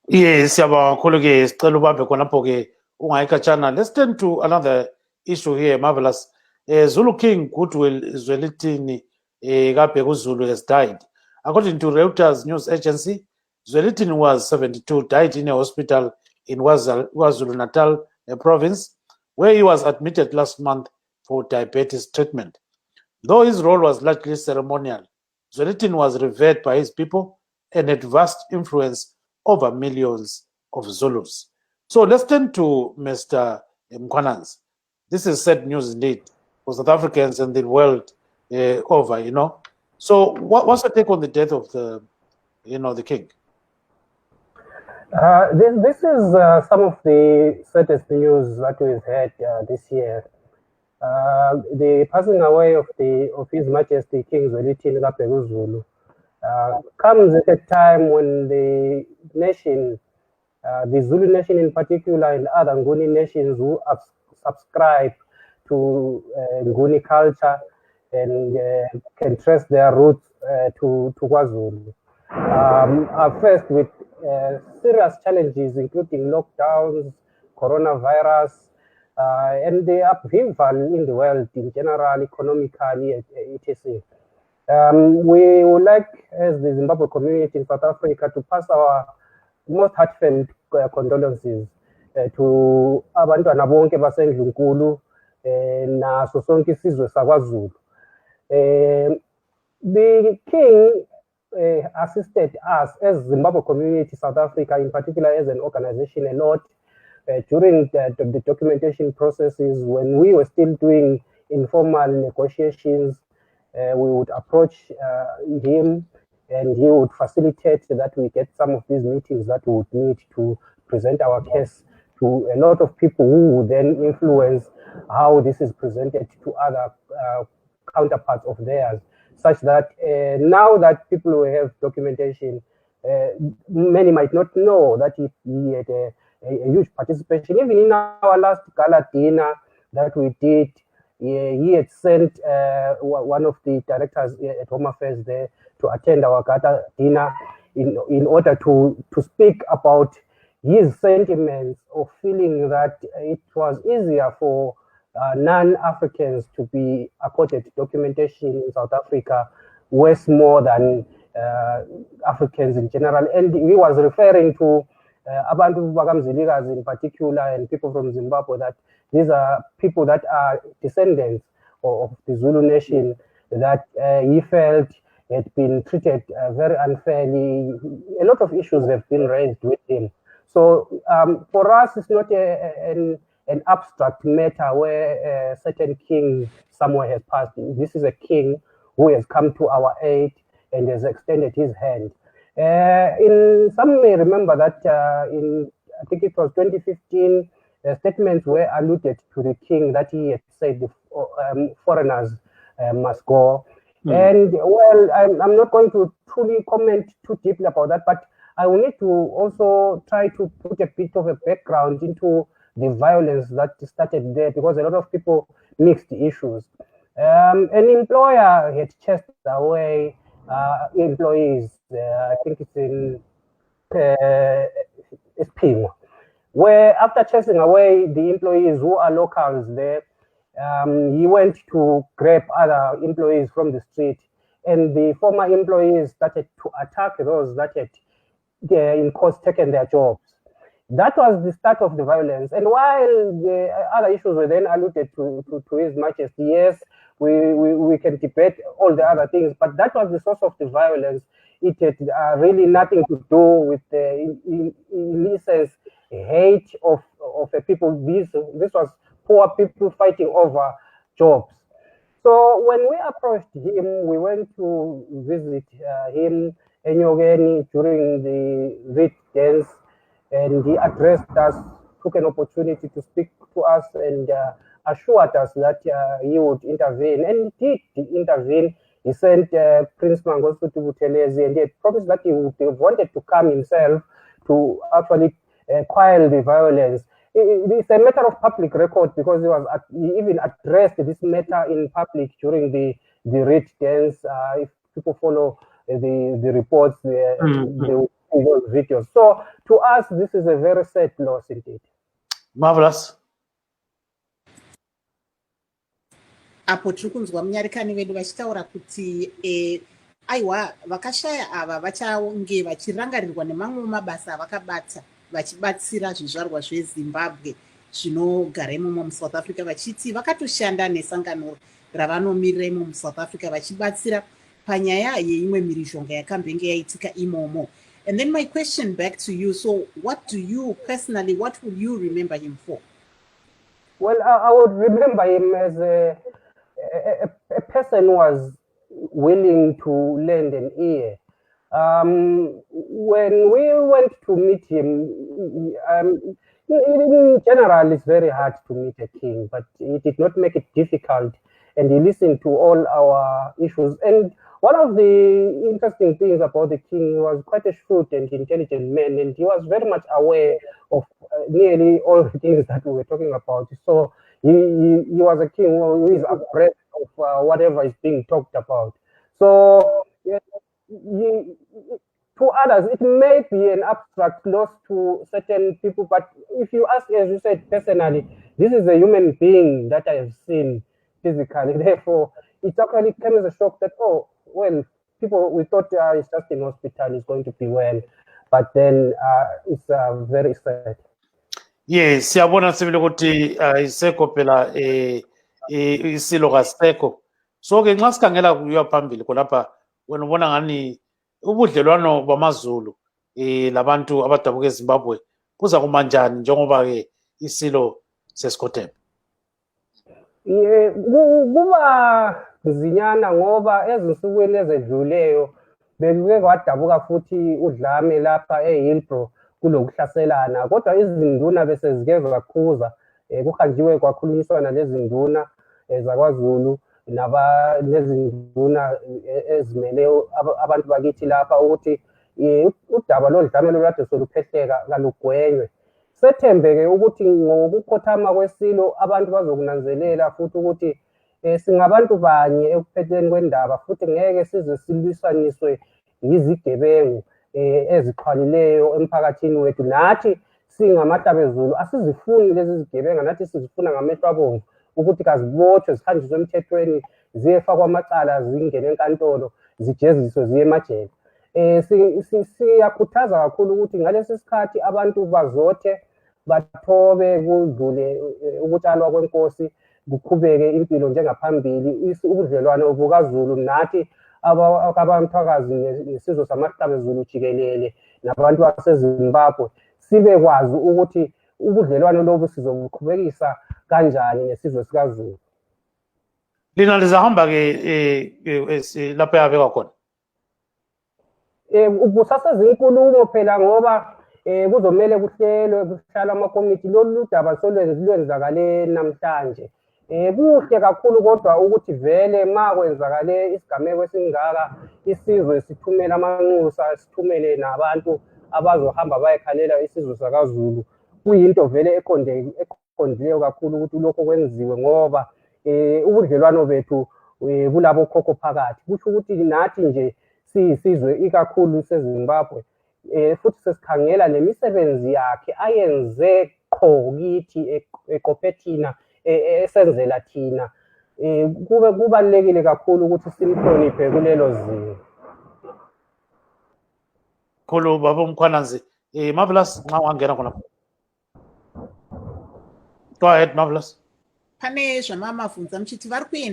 Yes, siyabonga kakhulu ke sicela ubambe khonapho ke ungayikhatshana. Let's turn to another issue here, Marvelous. Zulu King Goodwill Zwelithini Kabheka Zulu has died. According to Reuters news agency, Zwelithini was 72, died in a hospital in KwaZulu-Natal province, where he was admitted last month for diabetes treatment. Though his role was largely ceremonial, Zwelithini was revered by his people and had vast influence over millions of Zulus. So let's turn to Mr. Mkwanans. This is sad news indeed for South Africans and the world over, you know. So what's your take on the death of the king? This is some of the saddest news that we've had this year. The passing away of His Majesty King Zwelithini Kabheka Zulu comes at a time when the nation, the Zulu nation in particular, and other Nguni nations who subscribe to Nguni culture and can trace their roots to KwaZulu, are faced with serious challenges, including lockdowns, coronavirus, and the upheaval in the world in general, economically, etc. We would like, as the Zimbabwe community in South Africa, to pass our most heartfelt condolences to abantwana bonke baseNdlunkulu naso sonke isizwe sakwaZulu. The king assisted us as Zimbabwe community, South Africa in particular, as an organization a lot during the documentation processes. When we were still doing informal negotiations, we would approach him and he would facilitate that we get some of these meetings that we would need to present our case to a lot of people who would then influence how this is presented to other counterparts of theirs, such that now that people who have documentation, many might not know that he had a huge participation. Even in our last gala dinner that we did, he had sent one of the directors at Home Affairs there to attend our gala dinner in order to speak about his sentiments of feeling that it was easier for non-Africans to be accorded documentation in South Africa, worth more than Africans in general. And he was referring to Abantu Bakamzilikazi in particular and people from Zimbabwe, that these are people that are descendants of the Zulu nation that he felt had been treated very unfairly. A lot of issues have been raised with him. So for us, it's not an abstract matter where a certain king somewhere has passed. This is a king who has come to our aid and has extended his hand. Some may remember that I think it was 2015, statements were alluded to the king that he had said the foreigners must go. And well, I'm not going to truly comment too deeply about that, but I will need to also try to put a bit of a background into the violence that started there, because a lot of people mixed issues. An employer had chased away employees, I think it's in Espino, where after chasing away the employees who are locals there, he went to grab other employees from the street, and the former employees started to attack those that had in course taken their jobs. That was the start of the violence. And while the other issues were then alluded to His Majesty, yes, we can debate all the other things, but that was the source of the violence. It had really nothing to do with the, in essence, hate of a people. This was poor people fighting over jobs. So when we approached him, we went to visit him Enyogeni during the Rit dance, and he addressed us, took an opportunity to speak to us, and assured us that he would intervene, and he did intervene. He sent Prince Mangosuthu Buthelezi, and he had promised that he would have wanted to come himself to actually quell the violence. It's a matter of public record, because he even addressed this matter in public during the Rit dance. If people follow the reports, they posting those videos. So to us, this is a very sad loss indeed. Marvelous. Apo tiri kunzwa munyarikani vedu vachitaura kuti aiwa vakashaya ava vachange vachirangarirwa nemamwe mabasa avakabata vachibatsira zvizvarwa zveZimbabwe zvinogara imomo muSouth Africa, vachiti vakatoshanda nesangano ravanomirira imomo muSouth Africa vachibatsira panyaya yeimwe mhirizhonga yakambenge yaitika imomo. And then my question back to you, so what do you personally, what will you remember him for? Well, I would remember him as a person who was willing to lend an ear. When we went to meet him, in general, it's very hard to meet a king, but he did not make it difficult, and he listened to all our issues. And one of the interesting things about the king, he was quite a shrewd and intelligent man, and he was very much aware of nearly all the things that we were talking about. So he was a king who is abreast of whatever is being talked about. So to others, it may be an abstract loss to certain people, but if you ask, as you said, personally, this is a human being that I have seen physically. Therefore, it actually came as a shock that, oh, well, people, we thought it's just in hospital, it's going to be well, but then it's very sad. Yes, siyabona sibile ukuthi isekho phela isilo kasekho. So ke nxa sikhangela kuya phambili khonapha wena ubona ngani ubudlelwano bamaZulu labantu abadabuka eZimbabwe kuza kuma njani njengoba ke isilo sesikhotheme? Kuba zinyana ngoba ezinsukwini ezedluleyo bekuke kwadabuka futhi udlame lapha eHillbrow kulokuhlaselana, kodwa izinduna bese zike zakhuza kuhanjiwe kwakhulunyiswana lezinduna zakwaZulu nezinduna ezimele abantu bakithi lapha ukuthi udaba lodlame lolade soluphehleka kalugwenywe. Sethembeke ukuthi ngokukhothama kwesilo abantu bazokunanzelela futhi ukuthi singabantu banye ekuphetheni kwendaba, futhi ngeke size silwisaniswe yizigebengu ezixhwalileyo emphakathini wethu. Nathi singamahlabezulu asizifuni lezi zigebenga, nathi sizifuna ngamehlo abomvu ukuthi kazibotshwe, zihanjiswe emthethweni, ziyefakwa amacala, zingene enkantolo, zijeziswe, ziye emajele. Siyakhuthaza kakhulu ukuthi ngalesi sikhathi abantu bazothe bathobe kudlule ukutshalwa kwenkosi, kuqhubeke impilo njengaphambili. Ubudlelwano bukaZulu nathi abamthakazi nesizwe samahlabezulu jikelele nabantu baseZimbabwe sibe kwazi ukuthi ubudlelwano lobu sizobuqhubekisa kanjani nesizwe sikaZulu. Lina lizahamba ke lapha yabeka khona? Kusasezinkulumo phela ngoba kuzomele kuhlelwe kuhlala amakomiti. Lolu daba lwenzakale namhlanje. Kuhle kakhulu kodwa ukuthi vele ma kwenzakale isigameko esingaka isizwe sithumele amanxusa, sithumele nabantu abazohamba bayekhalela isizwe sakaZulu, kuyinto vele eqondileyo kakhulu ukuthi lokho kwenziwe ngoba ubudlelwano bethu kulabo khokho phakathi. Kusho ukuthi nathi nje siyisizwe ikakhulu seZimbabwe futhi sesikhangela nemisebenzi yakhe ayenze qho kithi eqophe thina esenzela thina. Kubalulekile kakhulu ukuthi simhloniphe kulelo zinga. Khulu baba Mkhwananzi, Marvelous nxa wangena khona. Go ahead, Marvelous. Pane zvamamavhunza muchiti vari kuenda